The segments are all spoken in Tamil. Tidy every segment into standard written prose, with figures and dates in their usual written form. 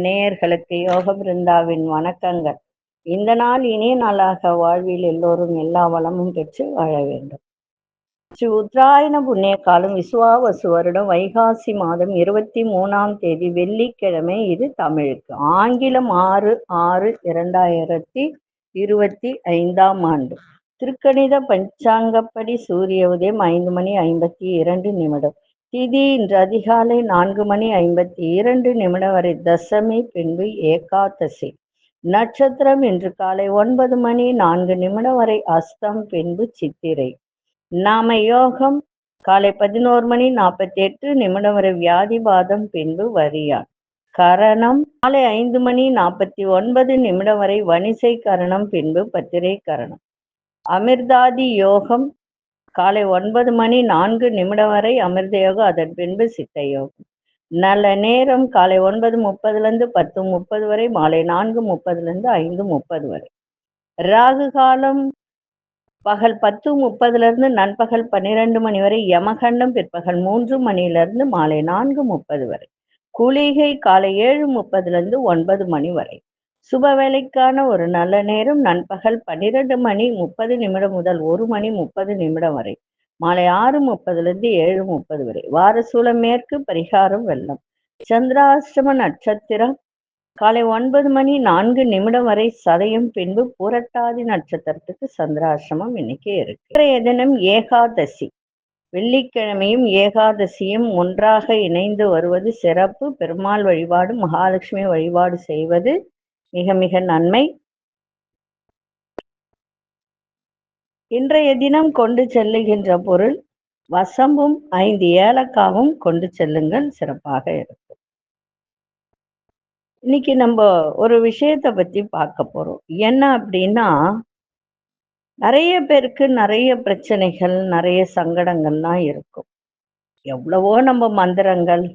நேயர்களுக்கு யோக பிருந்தாவின் வணக்கங்கள். இந்த நாள் இனிய நாளாக வாழ்வில் எல்லோரும் எல்லா வளமும் பெற்று வாழ வேண்டும். ஸ்ரீ உத்தராயண புண்ணிய காலம் விசுவாவசு வருடம் வைகாசி மாதம் 23ஆம் தேதி வெள்ளிக்கிழமை. இது தமிழுக்கு. ஆங்கிலம் 6/6/2025ஆம் ஆண்டு. திருக்கணித பஞ்சாங்கப்படி சூரிய உதயம் 5:52. திதி இன்று அதிகாலை 4:52 வரை தசமி, பின்பு ஏகாதசி. நட்சத்திரம் இன்று காலை 9:04 வரை அஸ்தம், பின்பு சித்திரை. நாம யோகம் காலை 11:48 வரை வியாதிபாதம், பின்பு வரியான். கரணம் காலை 5:49 வரை வணிசை கரணம், பின்பு பத்திரை கரணம். அமிர்தாதி யோகம் காலை 9:04 வரை அமிர்த யோகம், அதன் பின்பு சித்த யோகம். நல்ல நேரம் காலை 9:30 10:30 வரை, மாலை 4:30 5:30 வரை. ராகு காலம் பகல் 10:30 நண்பகல் 12 மணி வரை. யமகண்டம் பிற்பகல் 3 மணியிலிருந்து மாலை 4:30 வரை. குளிகை காலை 7:30 9 மணி வரை. சுப வேலைக்கான ஒரு நல்ல நேரம் நண்பகல் 12:30 முதல் 1:30 வரை, மாலை 6:30 7:30 வரை. வாரசூலம் மேற்கு, பரிகாரம் வெள்ளம். சந்திராஷ்டம நட்சத்திரம் காலை 9:04 வரை சதயம், பின்பு புரட்டாதி நட்சத்திரத்துக்கு சந்திராஷ்டமம் இன்னைக்கு இருக்கு. இன்றைய தினம் ஏகாதசி. வெள்ளிக்கிழமையும் ஏகாதசியும் ஒன்றாக இணைந்து வருவது சிறப்பு. பெருமாள் வழிபாடு, மகாலட்சுமி வழிபாடு செய்வது மிக மிக நன்மை. இன்றைய தினம் கொண்டு செல்லுகின்ற பொருள் வசம்பும் 5 ஏலக்காவும் கொண்டு செல்லுங்கள், சிறப்பாக இருக்கும். இன்னைக்கு நம்ம ஒரு விஷயத்தை பத்தி பார்க்க போறோம். என்ன அப்படின்னா, நிறைய பேருக்கு நிறைய பிரச்சனைகள், நிறைய சங்கடங்கள்லாம் இருக்கும். எவ்வளவோ நம்ம மந்திரங்கள்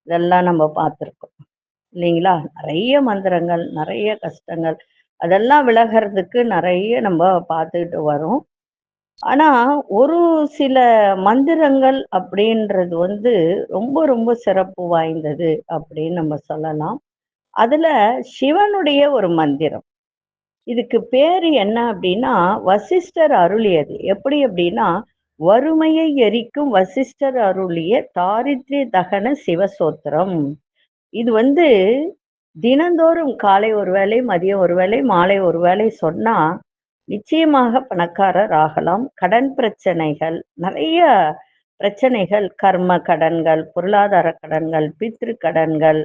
இதெல்லாம் நம்ம பார்த்துருக்கோம் இல்லைங்களா? நிறைய மந்திரங்கள், நிறைய கஷ்டங்கள், அதெல்லாம் விலகிறதுக்கு நிறைய நம்ம பார்த்துக்கிட்டு வரோம். ஆனா ஒரு சில மந்திரங்கள் அப்படின்றது ரொம்ப ரொம்ப சிறப்பு வாய்ந்தது அப்படின்னு நம்ம சொல்லலாம். அதுல சிவனுடைய ஒரு மந்திரம், இதுக்கு பேரு என்ன அப்படின்னா வசிஷ்டர் அருளியது. எப்படி அப்படின்னா, வறுமையை எரிக்கும் வசிஷ்டர் அருளிய தாரித்ரிய தகன சிவசோத்திரம். இது தினந்தோறும் காலை ஒரு வேளை, மதியம் ஒரு வேளை, மாலை ஒரு வேளை சொன்னா நிச்சயமாக பணக்காரர் ஆகலாம். கடன் பிரச்சனைகள், நிறைய பிரச்சனைகள், கர்ம கடன்கள், பொருளாதார கடன்கள், பித்ரு கடன்கள்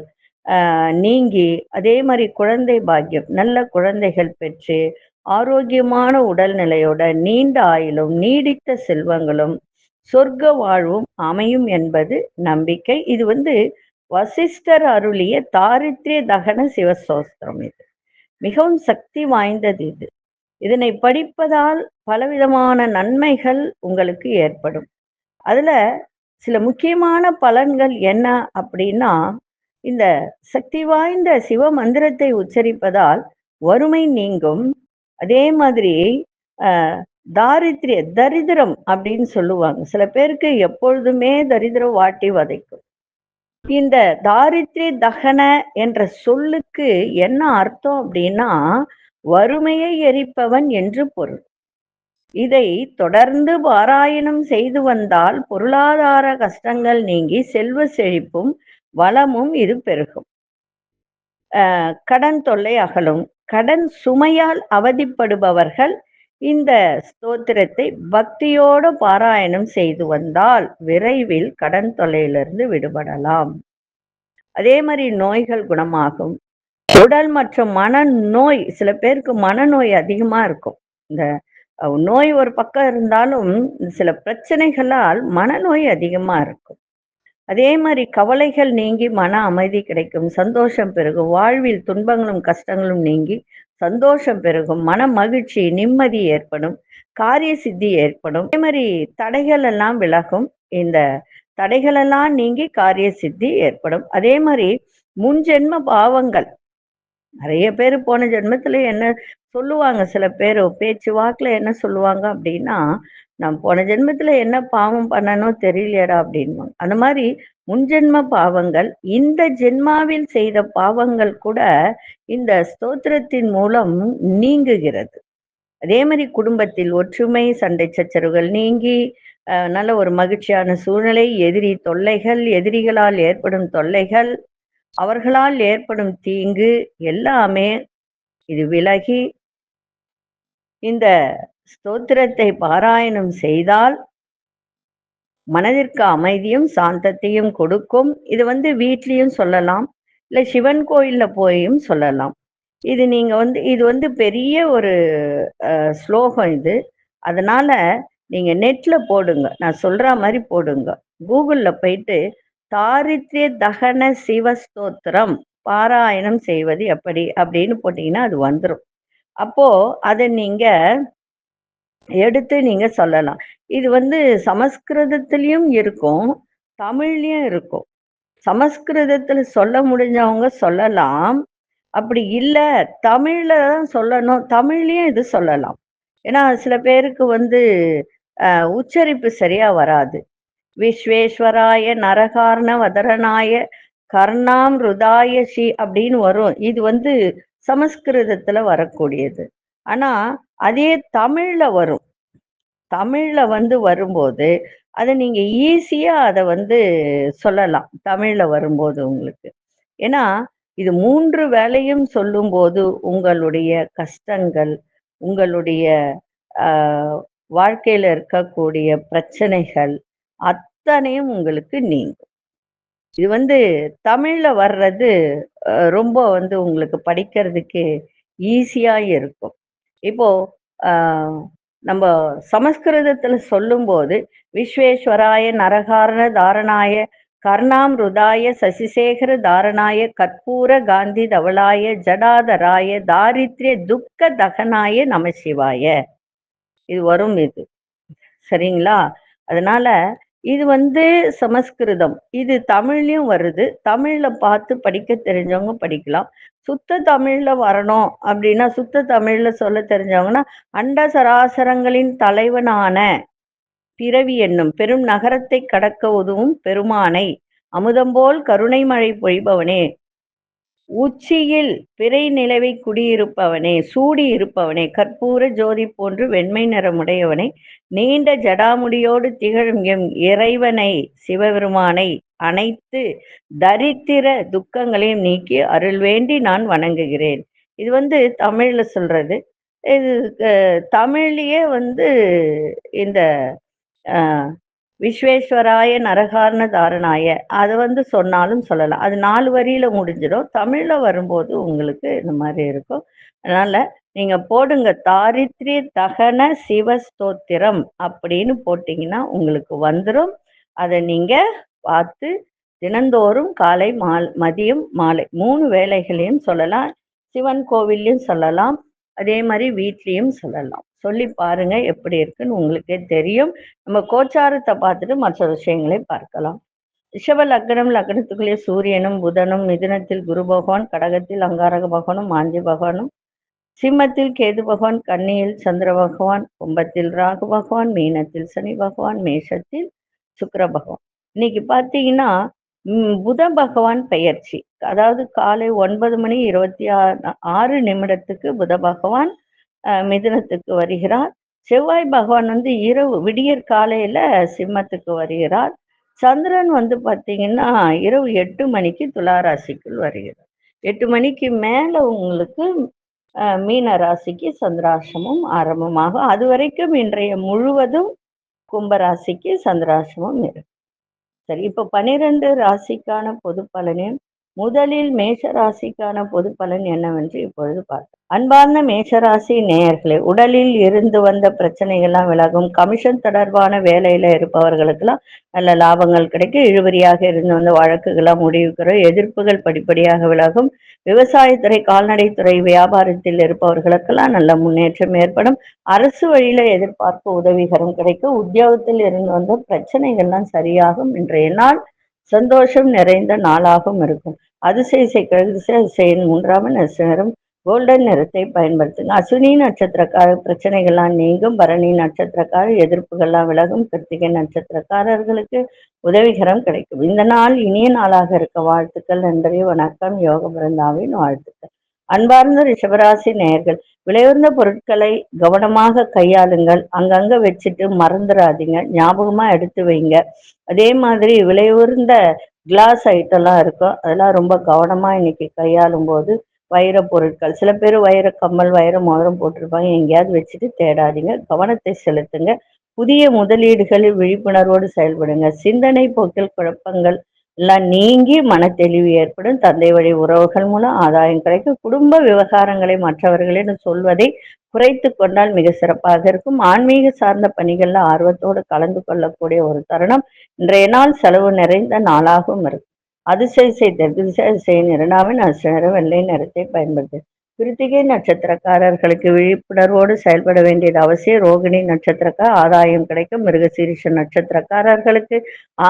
நீங்கி, அதே மாதிரி குழந்தை பாக்கியம், நல்ல குழந்தைகள் பெற்று ஆரோக்கியமான உடல்நிலையோட நீண்ட ஆயுளும் நீடித்த செல்வங்களும் சொர்க்க வாழ்வும் அமையும் என்பது நம்பிக்கை. இது வசிஷ்டர் அருளிய தாரித்ரிய தகன சிவசோஸ்திரம். இது மிகவும் சக்தி வாய்ந்தது. இதனை படிப்பதால் பலவிதமான நன்மைகள் உங்களுக்கு ஏற்படும். அதுல சில முக்கியமான பலன்கள் என்ன அப்படின்னா, இந்த சக்தி வாய்ந்த சிவ மந்திரத்தை உச்சரிப்பதால் வறுமை நீங்கும். அதே மாதிரி தரித்திரம் அப்படின்னு சொல்லுவாங்க. சில பேருக்கு எப்பொழுதுமே தரித்திரம் வாட்டி வதைக்கும். இந்த தாரித்ரிய தகன என்ற சொல்லுக்கு என்ன அர்த்தம் அப்படின்னா, வறுமையை எரிப்பவன் என்று பொருள். இதை தொடர்ந்து பாராயணம் செய்து வந்தால் பொருளாதார கஷ்டங்கள் நீங்கி செல்வ செழிப்பும் வளமும் இது பெருகும். கடன் தொல்லை அகலும். கடன் சுமையால் அவதிப்படுபவர்கள் இந்த ஸ்தோத்திரத்தை பக்தியோடு பாராயணம் செய்து வந்தால் விரைவில் கடன் தொல்லையிலிருந்து விடுபடலாம். அதே மாதிரி நோய்கள் குணமாகும். உடல் மற்றும் மனநோய், சில பேருக்கு மனநோய் அதிகமா இருக்கும். இந்த நோய் ஒரு பக்கம் இருந்தாலும் சில பிரச்சனைகளால் மனநோய் அதிகமா இருக்கும். அதே மாதிரி கவலைகள் நீங்கி மன அமைதி கிடைக்கும், சந்தோஷம் பெருகும். வாழ்வில் துன்பங்களும் கஷ்டங்களும் நீங்கி சந்தோஷம் பெருகும், மன மகிழ்ச்சி நிம்மதி ஏற்படும், காரிய சித்தி ஏற்படும். அதே மாதிரி தடைகள் எல்லாம் விலகும். இந்த தடைகள் எல்லாம் நீங்கி காரிய சித்தி ஏற்படும். அதே மாதிரி முன்ஜென்ம பாவங்கள், நிறைய பேர் போன ஜென்மத்துல என்ன சொல்லுவாங்க, சில பேர் பேச்சு வாக்குல என்ன சொல்லுவாங்க அப்படின்னா, நான் போன ஜென்மத்துல என்ன பாவம் பண்ணனோ தெரியலையடா அப்படின்வாங்க. அந்த மாதிரி முன்ஜென்ம பாவங்கள், இந்த ஜென்மாவில் செய்த பாவங்கள் கூட இந்த ஸ்தோத்திரத்தின் மூலம் நீங்குகிறது. அதே மாதிரி குடும்பத்தில் ஒற்றுமை, சண்டை சச்சரவுகள் நீங்கி நல்ல ஒரு மகிழ்ச்சியான சூழ்நிலை, எதிரி தொல்லைகள், எதிரிகளால் ஏற்படும் தொல்லைகள், அவர்களால் ஏற்படும் தீங்கு எல்லாமே இது விலகி இந்த ஸ்தோத்திரத்தை பாராயணம் செய்தால் மனதிற்கு அமைதியும் சாந்தத்தையும் கொடுக்கும். இது வீட்லயும் சொல்லலாம், இல்லை சிவன் கோயில்ல போயும் சொல்லலாம். இது நீங்க இது பெரிய ஒரு ஸ்லோகம் இது. அதனால நீங்க நெட்ல போடுங்க, நான் சொல்ற மாதிரி போடுங்க. கூகுள்ல போயிட்டு தாரித்ய தகன சிவஸ்தோத்திரம் பாராயணம் செய்வது எப்படி அப்படின்னு போட்டீங்கன்னா அது வந்துடும். அப்போ அதை நீங்க எடுத்து நீங்க சொல்லலாம். இது சமஸ்கிருதத்திலயும் இருக்கும், தமிழ்லயும் இருக்கும். சமஸ்கிருதத்துல சொல்ல முடிஞ்சவங்க சொல்லலாம், அப்படி இல்ல தமிழ்ல தான் சொல்லணும், தமிழ்லயும் இது சொல்லலாம். ஏன்னா சில பேருக்கு உச்சரிப்பு சரியா வராது. விஸ்வேஸ்வராய நரகாரண வதரனாய கர்ணாம் ருதாய ஸ்ரீ அப்படின்னு வரும். இது சமஸ்கிருதத்துல வரக்கூடியது. ஆனா அதே தமிழ்ல வரும். தமிழ்ல வரும்போது அதை நீங்க ஈஸியா அதை சொல்லலாம் தமிழ்ல வரும்போது உங்களுக்கு. ஏன்னா இது 3 வேளையும் சொல்லும்போது உங்களுடைய கஷ்டங்கள், உங்களுடைய வாழ்க்கையில இருக்கக்கூடிய பிரச்சனைகள் அத்தனையும் உங்களுக்கு நீங்கும். இது தமிழ்ல வர்றது ரொம்ப உங்களுக்கு படிக்கிறதுக்கு ஈஸியா இருக்கும். இப்போ நம்ம சமஸ்கிருதத்துல சொல்லும்போது விஸ்வேஸ்வராய நரகாரண தாரணாய கர்ணாம் ருதாய சசிசேகர தாரணாய கற்பூர காந்தி தவளாய ஜடாதராய தாரித்ரிய துக்க தகனாய நமசிவாய இது வரும். இது சரிங்களா? அதனால இது சமஸ்கிருதம், இது தமிழ்லயும் வருது. தமிழ்ல பார்த்து படிக்க தெரிஞ்சவங்க படிக்கலாம். சுத்த தமிழ்ல வரணும் அப்படின்னா, சுத்த தமிழ்ல சொல்ல தெரிஞ்சவங்கன்னா, அண்ட சராசரங்களின் தலைவனான பிறவி என்னும் பெரும் நகரத்தை கடக்க உதவும் பெருமானை, அமுதம்போல் கருணை மழை பொழிபவனே, உச்சியில் பிறை நிலவை குடியிருப்பவனே, சூடி இருப்பவனே, கற்பூர ஜோதி போன்று வெண்மை நிறமுடையவனை, நீண்ட ஜடாமுடியோடு திகழும் எம் இறைவனை சிவபெருமானை அனைத்து தரித்திர துக்கங்களையும் நீக்கி அருள் வேண்டி நான் வணங்குகிறேன். இது தமிழ்ல சொல்றது. இது தமிழ்லயே இந்த விஸ்வேஸ்வராய நரகாரண தாரணாய அதை சொன்னாலும் சொல்லலாம். அது 4 வரியில முடிஞ்சிடும். தமிழ்ல வரும்போது உங்களுக்கு இந்த மாதிரி இருக்கும். அதனால நீங்க போடுங்க, தாரித்ரிய தகன சிவஸ்தோத்திரம் அப்படின்னு போட்டீங்கன்னா உங்களுக்கு வந்துடும். அதை நீங்க பார்த்து தினந்தோறும் காலை மதியம் மாலை 3 வேளைகளையும் சொல்லலாம். சிவன் கோவில்லையும் சொல்லலாம், அதே மாதிரி வீட்லேயும் சொல்லலாம். சொல்லி பாருங்க, எப்படி இருக்குன்னு உங்களுக்கே தெரியும். நம்ம கோச்சாரத்தை பார்த்துட்டு மற்ற விஷயங்களை பார்க்கலாம். ரிஷப லக்னம், லக்னத்துக்குள்ளே சூரியனும் புதனும், மிதுனத்தில் குரு பகவான், கடகத்தில் அங்காரக பகவானும் மாந்தி பகவானும், சிம்மத்தில் கேது பகவான், கன்னியில் சந்திர பகவான், கும்பத்தில் ராகு பகவான், மீனத்தில் சனி பகவான், மேஷத்தில் சுக்கிர பகவான். இன்னைக்கு பார்த்தீங்கன்னா புத பகவான் பெயர்ச்சி, அதாவது காலை 9:26 புத பகவான் மிதுனத்துக்கு வருகிறார். செவ்வாய் பகவான் இரவு விடியற் காலையில சிம்மத்துக்கு வருகிறார். சந்திரன் பார்த்தீங்கன்னா இரவு 8 மணிக்கு துலா ராசிக்குள் வருகிறார். 8 மணிக்கு மேல உங்களுக்கு மீன ராசிக்கு சந்திராசிரமம் ஆரம்பமாகும். அது வரைக்கும் இன்றைய முழுவதும் கும்பராசிக்கு சந்திராசிரமம் இருக்கு. சரி, இப்ப 12 ராசிக்கான பொது பலனையும் முதலில் மேஷ ராசிக்கான பொது பலன் என்னவென்று இப்பொழுது பார்க்கலாம். அன்பார்ந்த மேஷராசி நேயர்களே, உடலில் இருந்து வந்த பிரச்சனைகள்லாம் விலகும். கமிஷன் தொடர்பான வேலையில இருப்பவர்களுக்கெல்லாம் நல்ல லாபங்கள் கிடைக்கும். இழுபறியாக இருந்து வந்த வழக்குகள்லாம் முடிவுக்கிறோம். எதிர்ப்புகள் படிப்படியாக விலகும். விவசாயத்துறை, கால்நடைத்துறை, வியாபாரத்தில் இருப்பவர்களுக்கெல்லாம் நல்ல முன்னேற்றம் ஏற்படும். அரசு வழியில எதிர்பார்ப்பு உதவிகரம் கிடைக்கும். உத்தியோகத்தில் இருந்து வந்த பிரச்சனைகள்லாம் சரியாகும். இன்றைய நாள் சந்தோஷம் நிறைந்த நாளாகவும் இருக்கும். அதிசய 3ஆம் நட்சத்திரம் கோல்டன் நிறத்தை பயன்படுத்துங்க. அஸ்வினி நட்சத்திரக்கார பிரச்சனைகள்லாம் நீங்கும். பரணி நட்சத்திரக்கார எதிர்ப்புகள்லாம் விலகும். கிருத்திகை நட்சத்திரக்காரர்களுக்கு உதவிகரம் கிடைக்கும். இந்த நாள் இனிய நாளாக இருக்க வாழ்த்துக்கள். நன்றி, வணக்கம். யோக பிருந்தாவின் வாழ்த்துக்கள். அன்பார்ந்த ரிஷபராசி நேயர்கள், விலையுறந்த பொருட்களை கவனமாக கையாளுங்கள். அங்கங்க வச்சுட்டு மறந்துடாதீங்க, ஞாபகமா எடுத்து வைங்க. அதே மாதிரி விலையுறந்த கிளாஸ் ஐட்டம்லாம் இருக்கும், அதெல்லாம் ரொம்ப கவனமா இன்னைக்கு கையாளும் போது வைர பொருட்கள், சில பேர் வைர கம்மல் வைர மோதிரம் போட்டிருப்பாங்க, எங்கேயாவது வச்சுட்டு தேடாதீங்க, கவனத்தை செலுத்துங்க. புதிய முதலீடுகளில் விழிப்புணர்வோடு செயல்படுங்க. சிந்தனை போக்கில் குழப்பங்கள் எல்லாம் நீங்கி மன தெளிவு ஏற்படும். தந்தை வழி உறவுகள் மூலம் ஆதாயம் கிடைக்கும். குடும்ப விவகாரங்களை மற்றவர்களிடம் சொல்வதை குறைத்து கொண்டால் மிக சிறப்பாக இருக்கும். ஆன்மீக சார்ந்த பணிகள்ல ஆர்வத்தோடு கலந்து கொள்ளக்கூடிய ஒரு தருணம். இன்றைய நாள் செலவு நிறைந்த நாளாகவும் இருக்கும். அதிசய தெற்கு திசை நிறனாவின் அசுர வெள்ளை நிறத்தை பயன்படுத்து. கிருத்திகை நட்சத்திரக்காரர்களுக்கு விழிப்புணர்வோடு செயல்பட வேண்டியது அவசியம். ரோகிணி நட்சத்திரக்கார ஆதாயம் கிடைக்கும். மிருகசீரிஷ நட்சத்திரக்காரர்களுக்கு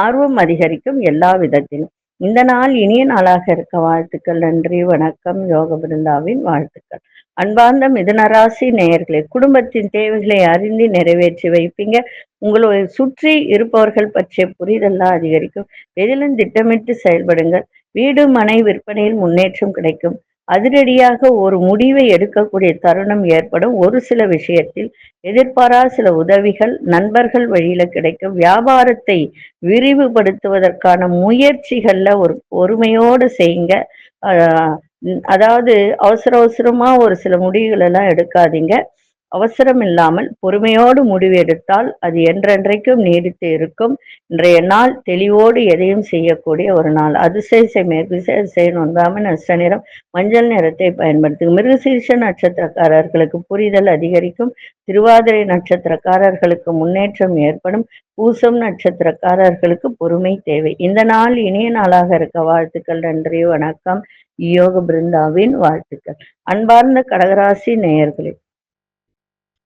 ஆர்வம் அதிகரிக்கும் எல்லா விதத்திலும். இந்த நாள் இனிய நாளாக இருக்க வாழ்த்துக்கள். நன்றி, வணக்கம். யோக பிருந்தாவின் வாழ்த்துக்கள். அன்பார்ந்த மிதுனராசி நேயர்களே, குடும்பத்தின் தேவைகளை அறிந்து நிறைவேற்றி வைப்பீங்க. உங்களை சுற்றி இருப்பவர்கள் பற்றிய புரிதல்லாம் அதிகரிக்கும். எதிலும் திட்டமிட்டு செயல்படுங்கள். வீடு மனை விற்பனையில் முன்னேற்றம் கிடைக்கும். அதிரடியாக ஒரு முடிவை எடுக்கக்கூடிய தருணம் ஏற்படும். ஒரு சில விஷயத்தில் எதிர்பாராத சில உதவிகள் நண்பர்கள் வழியில கிடைக்கும். வியாபாரத்தை விரிவுபடுத்துவதற்கான முயற்சிகள்ல ஒரு பொறுமையோடு செய்யுங்க. அதாவது அவசர அவசரமா ஒரு சில முடிவுகள் எல்லாம் எடுக்காதீங்க. அவசரம் இல்லாமல் பொறுமையோடு முடிவு எடுத்தால் அது என்றென்றைக்கும் நீடித்து இருக்கும். இன்றைய நாள் தெளிவோடு எதையும் செய்யக்கூடிய ஒரு நாள். அதிசய மேற்திசை ஒன்றாமல் நஷ்ட நிறம் மஞ்சள் நிறத்தை பயன்படுத்தும். மிருகசீர்ஷ நட்சத்திரக்காரர்களுக்கு புரிதல் அதிகரிக்கும். திருவாதிரை நட்சத்திரக்காரர்களுக்கு முன்னேற்றம் ஏற்படும். பூசம் நட்சத்திரக்காரர்களுக்கு பொறுமை தேவை. இந்த நாள் இனிய நாளாக இருக்க வாழ்த்துக்கள். நன்றி, வணக்கம். யோக பிருந்தாவின் வாழ்த்துக்கள். அன்பார்ந்த கடகராசி நேயர்களே,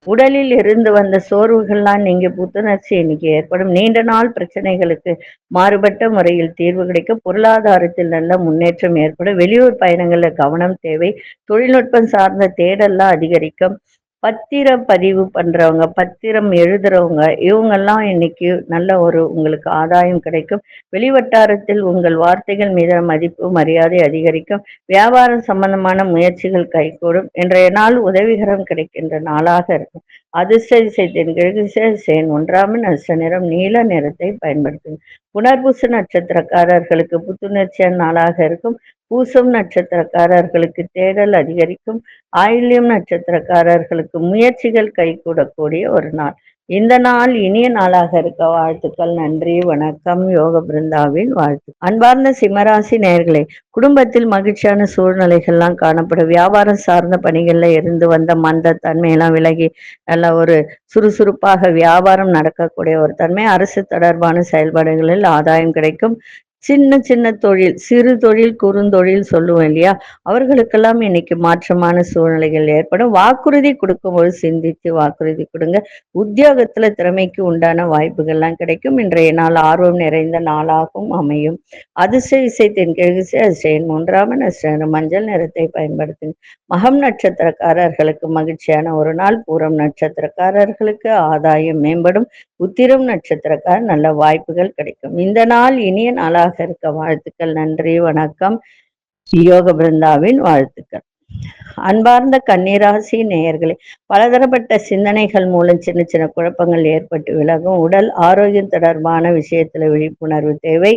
உடலில் இருந்து வந்த சோர்வுகள்லாம் நீங்க புத்துணர்ச்சி இன்னைக்கு ஏற்படும். நீண்ட நாள் பிரச்சனைகளுக்கு மாறுபட்ட முறையில் தீர்வு கிடைக்கும். பொருளாதாரத்தில் நல்ல முன்னேற்றம் ஏற்படும். வெளியூர் பயணங்கள்ல கவனம் தேவை. தொழில்நுட்பம் சார்ந்த தேடல்லாம் அதிகரிக்கும். பத்திரம் பதிவு பண்றவங்க, பத்திரம் எழுதுறவங்க, இவங்கெல்லாம் இன்னைக்கு நல்ல ஒரு உங்களுக்கு ஆதாயம் கிடைக்கும். வெளிவட்டாரத்தில் உங்கள் வார்த்தைகள் மீதான மதிப்பு மரியாதை அதிகரிக்கும். வியாபாரம் சம்பந்தமான முயற்சிகள் கைகூடும். இன்றைய நாள் உதவிகரம் கிடைக்கின்ற நாளாக இருக்கும். அதிசய தென்கிழக்கு ஒன்றாமல் நஷ்ட நிறம் நீல நிறத்தை பயன்படுத்தும். புனர்பூச நட்சத்திரக்காரர்களுக்கு புத்துணர்ச்சியான நாளாக இருக்கும். பூசம் நட்சத்திரக்காரர்களுக்கு தேடல் அதிகரிக்கும். ஆயில்யம் நட்சத்திரக்காரர்களுக்கு முயற்சிகள் கைகூடக்கூடிய ஒரு நாள். இந்த நாள் இனிய நாளாக இருக்க வாழ்த்துக்கள். நன்றி, வணக்கம். யோக பிருந்தாவின் வாழ்த்து. அன்பார்ந்த சிம்மராசி நேயர்களே, குடும்பத்தில் மகிழ்ச்சியான சூழ்நிலைகள்லாம் காணப்படும். வியாபாரம் சார்ந்த பணிகள்ல இருந்து வந்த மந்த தன்மையெல்லாம் விலகி நல்ல ஒரு சுறுசுறுப்பாக வியாபாரம் நடக்கக்கூடிய ஒரு தன்மை. அரசு தொடர்பான செயல்பாடுகளில் ஆதாயம் கிடைக்கும். சின்ன சின்ன தொழில், சிறு தொழில் குறுந்தொழில் சொல்லுவோம் இல்லையா, அவர்களுக்கெல்லாம் இன்னைக்கு மாற்றமான சூழ்நிலைகள் ஏற்படும். வாக்குறுதி கொடுக்கும்போது சிந்தித்து வாக்குறுதி கொடுங்க. உத்தியோகத்துல திறமைக்கு உண்டான வாய்ப்புகள்லாம் கிடைக்கும். இன்றைய நாள் ஆர்வம் நிறைந்த நாளாகவும் அமையும். அதிசய தென்கிழக்கு அதிசயன் மூன்றாம் நட்சத்திரம் மஞ்சள் நிறத்தை பயன்படுத்துங்க. மகம் நட்சத்திரக்காரர்களுக்கு மகிழ்ச்சியான ஒரு நாள். பூரம் நட்சத்திரக்காரர்களுக்கு ஆதாயம் மேம்படும். உத்திரம் நட்சத்திரக்காரர் நல்ல வாய்ப்புகள் கிடைக்கும். இந்த நாள் இனிய நாளாக இருக்க வாழ்த்துக்கள். நன்றி, வணக்கம். யோக பிருந்தாவின் வாழ்த்துக்கள். அன்பார்ந்த கன்னிராசி நேயர்களே, பலதரப்பட்ட சிந்தனைகள் மூலம் சின்ன சின்ன குழப்பங்கள் ஏற்பட்டு விலகும். உடல் ஆரோக்கியம் தொடர்பான விஷயத்துல விழிப்புணர்வு தேவை.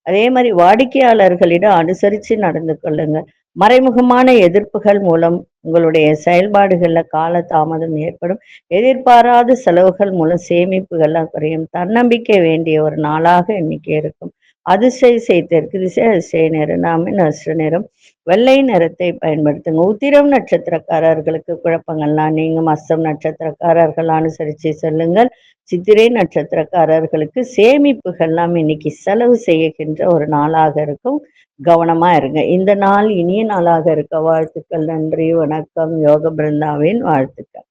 அதே மாதிரி வாடிக்கையாளர்களிடம் அனுசரித்து நடந்து கொள்ளுங்க. மறைமுகமான எதிர்ப்புகள் மூலம் உங்களுடைய செயல்பாடுகள்ல கால தாமதம் ஏற்படும். எதிர்பாராத செலவுகள் மூலம் சேமிப்புகள்லாம் குறையும். தன்னம்பிக்கை வேண்டிய ஒரு நாளாக இன்னைக்கு இருக்கும். அதிசய தெற்கு திசை அதிசய நிறம் நஷ்ட நிறம் வெள்ளை நிறத்தை பயன்படுத்துங்க. உத்திரம் நட்சத்திரக்காரர்களுக்கு குழப்பங்கள்லாம் நீங்கும். அஸ்தம் நட்சத்திரக்காரர்கள் அனுசரித்து செல்லுங்கள். சித்திரை நட்சத்திரக்காரர்களுக்கு சேமிப்புகள்லாம் இன்னைக்கு செலவு செய்கின்ற ஒரு நாளாக இருக்கும். கவனமா இருங்க. இந்த நாள் இனிய நாளாக இருக்க வாழ்த்துக்கள். நன்றி, வணக்கம். யோக பிருந்தாவின் வாழ்த்துக்கள்.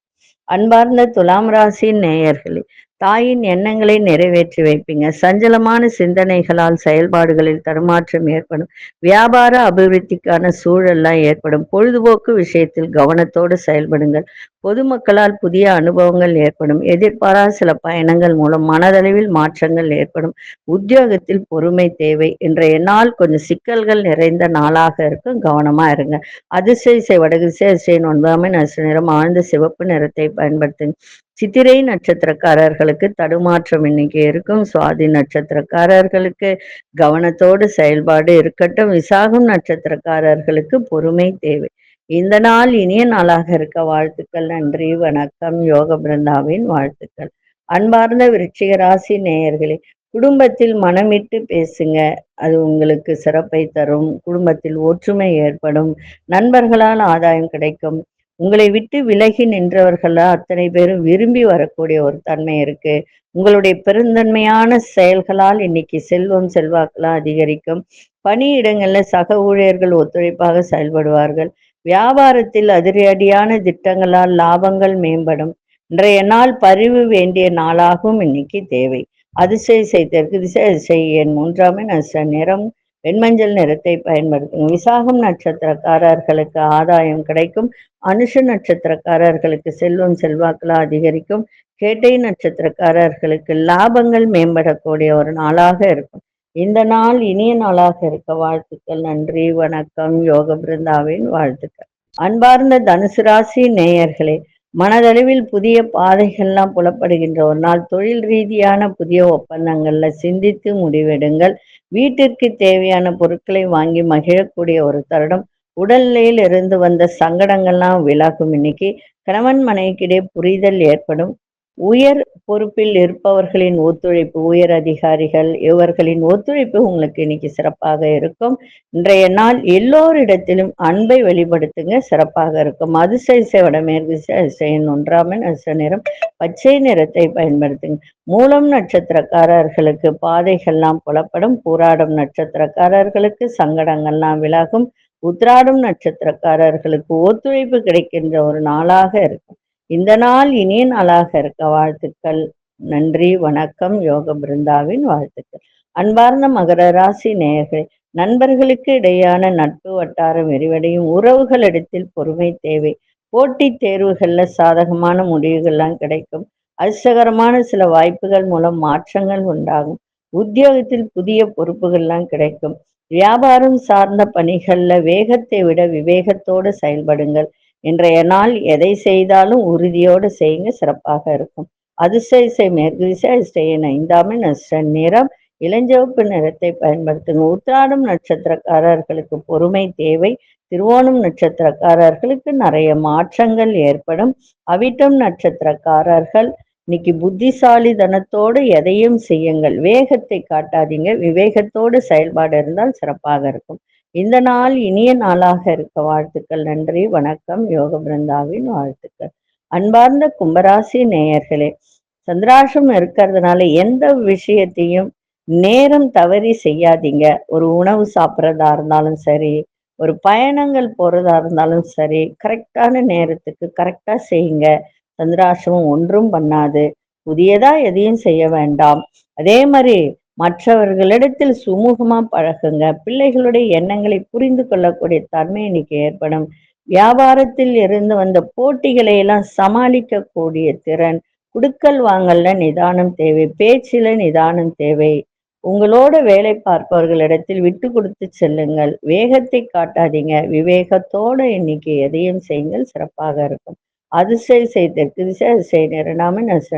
அன்பார்ந்த துலாம் ராசி நேயர்களே, தாயின் எண்ணங்களை நிறைவேற்றி வைப்பீங்க. சஞ்சலமான சிந்தனைகளால் செயல்பாடுகளில் தடுமாற்றம் ஏற்படும். வியாபார அபிவிருத்திக்கான சூழல்லாம் ஏற்படும். பொழுதுபோக்கு விஷயத்தில் கவனத்தோடு செயல்படுங்கள். பொதுமக்களால் புதிய அனுபவங்கள் ஏற்படும். எதிர்பாராத சில பயணங்கள் மூலம் மனதளவில் மாற்றங்கள் ஏற்படும். உத்தியோகத்தில் பொறுமை தேவை. இன்றைய நாள் கொஞ்சம் சிக்கல்கள் நிறைந்த நாளாக இருக்கும். கவனமா இருங்க. அதிசய வடதிசை அதிசயம் 9ஆம் நிறம் ஆழ்ந்த சிவப்பு நிறத்தை பயன்படுத்துங்க. சித்திரை நட்சத்திரக்காரர்களுக்கு தடுமாற்றம் இன்னைக்கு இருக்கும். சுவாதி நட்சத்திரக்காரர்களுக்கு கவனத்தோடு செயல்பாடு இருக்கட்டும். விசாகம் நட்சத்திரக்காரர்களுக்கு பொறுமை தேவை. இந்த நாள் இனிய நாளாக இருக்க வாழ்த்துக்கள். நன்றி, வணக்கம். யோக பிருந்தாவின் வாழ்த்துக்கள். அன்பார்ந்த விருச்சிக ராசி நேயர்களே, குடும்பத்தில் மனமிட்டு பேசுங்க. அது உங்களுக்கு சிறப்பை தரும். குடும்பத்தில் ஒற்றுமை ஏற்படும். நண்பர்களால் ஆதாயம் கிடைக்கும். உங்களை விட்டு விலகி நின்றவர்களா அத்தனை பேரும் விரும்பி வரக்கூடிய ஒரு தன்மை இருக்கு. உங்களுடைய பெருந்தன்மையான செயல்களால் இன்னைக்கு செல்வம் செல்வாக்கெல்லாம் அதிகரிக்கும். பணியிடங்கள்ல சக ஊழியர்கள் ஒத்துழைப்பாக செயல்படுவார்கள். வியாபாரத்தில் அதிரடியான திட்டங்களால் லாபங்கள் மேம்படும். இன்றைய நாள் பரிவு வேண்டிய நாளாகவும் இன்னைக்கு தேவை. அதிசய தெற்கு திசை அதிசய எண் 3ஆம் நிறம் வெண்மஞ்சள் நிறத்தை பயன்படுத்தும். விசாகம் நட்சத்திரக்காரர்களுக்கு ஆதாயம் கிடைக்கும். அனுஷ நட்சத்திரக்காரர்களுக்கு செல்வம் செல்வாக்கெல்லாம் அதிகரிக்கும். கேட்டை நட்சத்திரக்காரர்களுக்கு லாபங்கள் மேம்படக்கூடிய ஒரு நாளாக இருக்கும். இந்த நாள் இனிய நாளாக இருக்க வாழ்த்துக்கள். நன்றி, வணக்கம். யோக பிருந்தாவின் வாழ்த்துக்கள். அன்பார்ந்த தனுசு ராசி நேயர்களே, மனதளவில் புதிய பாதைகள்லாம் புலப்படுகின்ற ஒரு நாள். தொழில் ரீதியான புதிய ஒப்பந்தங்கள்ல சிந்தித்து முடிவெடுங்கள். வீட்டிற்கு தேவையான பொருட்களை வாங்கி மகிழக்கூடிய ஒரு தருணம். உடல்நிலையில் இருந்து வந்த சங்கடங்கள்லாம் விலகும். இன்னைக்கு கணவன் மனைவிக்கிடையே புரிதல் ஏற்படும். உயர் பொறுப்பில் இருப்பவர்களின் ஒத்துழைப்பு, உயர் அதிகாரிகள் இவர்களின் ஒத்துழைப்பு உங்களுக்கு இன்னைக்கு சிறப்பாக இருக்கும். இன்றைய நாள் எல்லோரிடத்திலும் அன்பை வெளிப்படுத்துங்க, சிறப்பாக இருக்கும். அதிசய வடமேற்கு அதிசயம் 1ஆம் நிறம் பச்சை நிறத்தை பயன்படுத்துங்க. மூலம் நட்சத்திரக்காரர்களுக்கு பாதைகள்லாம் புலப்படும். பூராடம் நட்சத்திரக்காரர்களுக்கு சங்கடங்கள்லாம் விலகும். உத்திராடம் நட்சத்திரக்காரர்களுக்கு ஒத்துழைப்பு கிடைக்கின்ற ஒரு நாளாக இருக்கும். இந்த நாள் இனிய நாளாக இருக்க வாழ்த்துக்கள். நன்றி, வணக்கம். யோக பிருந்தாவின் வாழ்த்துக்கள். அன்பார்ந்த மகர ராசி நேயர்களே, நண்பர்களுக்கு இடையான நட்பு வட்டாரம் விரிவடையும். உறவுகளிடத்தில் பொறுமை தேவை. போட்டித் தேர்வுகள்ல சாதகமான முடிவுகள்லாம் கிடைக்கும். அதிர்ஷ்டகரமான சில வாய்ப்புகள் மூலம் மாற்றங்கள் உண்டாகும். உத்தியோகத்தில் புதிய பொறுப்புகள்லாம் கிடைக்கும். வியாபாரம் சார்ந்த பணிகள்ல வேகத்தை விட விவேகத்தோடு செயல்படுங்கள். இன்றைய நாள் எதை செய்தாலும் உறுதியோடு செய்யுங்க, சிறப்பாக இருக்கும். அதிசய மேற்கு திசை அதிசய 5ஆம் நிறம் இளஞ்சிவப்பு நிறத்தை பயன்படுத்துங்க. உத்திராடம் நட்சத்திரக்காரர்களுக்கு பொறுமை தேவை. திருவோணம் நட்சத்திரக்காரர்களுக்கு நிறைய மாற்றங்கள் ஏற்படும். அவிட்டம் நட்சத்திரக்காரர்கள் இன்னைக்கு புத்திசாலித்தனத்தோடு எதையும் செய்யுங்கள். வேகத்தை காட்டாதீங்க. விவேகத்தோடு செயல்பாடு இருந்தால் சிறப்பாக இருக்கும். இந்த நாள் இனிய நாளாக இருக்க வாழ்த்துக்கள். நன்றி, வணக்கம். யோக பிருந்தாவின் வாழ்த்துக்கள். அன்பார்ந்த கும்பராசி நேயர்களே, சந்திராஷ்டம் இருக்கிறதுனால எந்த விஷயத்தையும் நேரம் தவறி செய்யாதீங்க. ஒரு உணவு சாப்பிட்றதா இருந்தாலும் சரி, ஒரு பயணங்கள் போறதா இருந்தாலும் சரி, கரெக்டான நேரத்துக்கு கரெக்டா செய்யுங்க. சந்திராஷ்டமம் ஒன்றும் பண்ணாது. புதியதா எதையும் செய்ய வேண்டாம். அதே மாதிரி மற்றவர்களிடத்தில் சுமூகமா பழகுங்க. பிள்ளைகளுடைய எண்ணங்களை புரிந்து கொள்ளக்கூடிய தன்மை இன்னைக்கு ஏற்படும். வியாபாரத்தில் இருந்து வந்த போட்டிகளை எல்லாம் சமாளிக்கக்கூடிய திறன். குடுக்கல் வாங்கல்ல நிதானம் தேவை. பேச்சில நிதானம் தேவை. உங்களோட வேலை பார்ப்பவர்களிடத்தில் விட்டு கொடுத்து செல்லுங்கள். வேகத்தை காட்டாதீங்க. விவேகத்தோட இன்னைக்கு எதையும் செய்யுங்கள், சிறப்பாக இருக்கும். அதிசய தெற்கு திசை அதிசய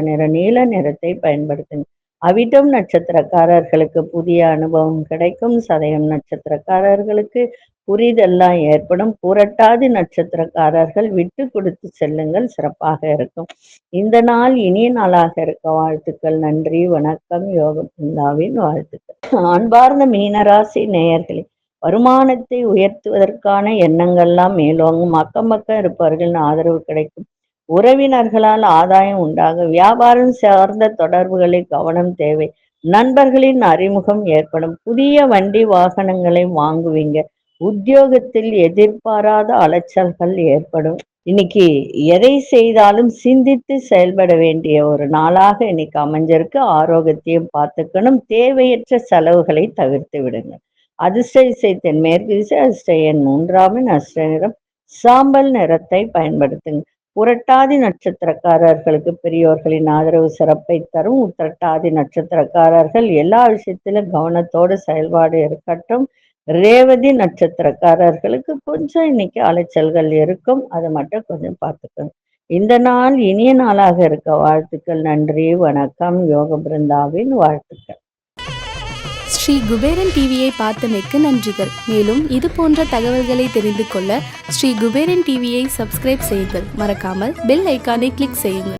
நிற நீல நிறத்தை பயன்படுத்துங்க. அவிட்டம் நட்சத்திரக்காரர்களுக்கு புதிய அனுபவம் கிடைக்கும். சதயம் நட்சத்திரக்காரர்களுக்கு புரிதெல்லாம் ஏற்படும். புரட்டாதி நட்சத்திரக்காரர்கள் விட்டு கொடுத்து செல்லுங்கள், சிறப்பாக இருக்கும். இந்த நாள் இனிய நாளாக இருக்க வாழ்த்துக்கள். நன்றி, வணக்கம். யோக பிருந்தாவின் வாழ்த்துக்கள். அன்பார்ந்த மீனராசி நேயர்களே, வருமானத்தை உயர்த்துவதற்கான எண்ணங்கள்லாம் மேலோங்கும். அக்கம் பக்கம் இருப்பவர்களின் ஆதரவு கிடைக்கும். உறவினர்களால் ஆதாயம் உண்டாகும். வியாபாரம் சார்ந்த தொடர்புகளில் கவனம் தேவை. நண்பர்களின் அறிமுகம் ஏற்படும். புதிய வண்டி வாகனங்களை வாங்குவீங்க. உத்தியோகத்தில் எதிர்பாராத அலைச்சல்கள் ஏற்படும். இன்னைக்கு எதை செய்தாலும் சிந்தித்து செயல்பட வேண்டிய ஒரு நாளாக இன்னைக்கு அமைஞ்சிருக்கு. ஆரோக்கியத்தையும் பார்த்துக்கணும். தேவையற்ற செலவுகளை தவிர்த்து விடுங்க. அதிர்ஷ்ட திசை தென்மேற்கு திசை. அதிர்ஷ்ட எண் 3 அதிர்ஷ்ட நிறம் சாம்பல் நிறத்தை பயன்படுத்துங்க. புரட்டாதி நட்சத்திரக்காரர்களுக்கு பெரியோர்களின் ஆதரவு சிறப்பை தரும். உத்திரட்டாதி நட்சத்திரக்காரர்கள் எல்லா விஷயத்திலும் கவனத்தோடு செயல்பாடு இருக்கட்டும். ரேவதி நட்சத்திரக்காரர்களுக்கு கொஞ்சம் இன்னைக்கு அலைச்சல்கள் இருக்கும். அதை மட்டும் கொஞ்சம் பார்த்துக்கணும். இந்த நாள் இனிய நாளாக இருக்க வாழ்த்துக்கள். நன்றி, வணக்கம். யோக பிருந்தாவின் வாழ்த்துக்கள். ஸ்ரீ குபேரன் டிவியை பார்த்தமைக்கு நன்றிகள். மேலும் இது போன்ற தகவல்களை தெரிந்து கொள்ள ஸ்ரீ குபேரன் டிவியை சப்ஸ்கிரைப் செய்யுங்கள். மறக்காமல் பெல் ஐக்கானை கிளிக் செய்யுங்கள்.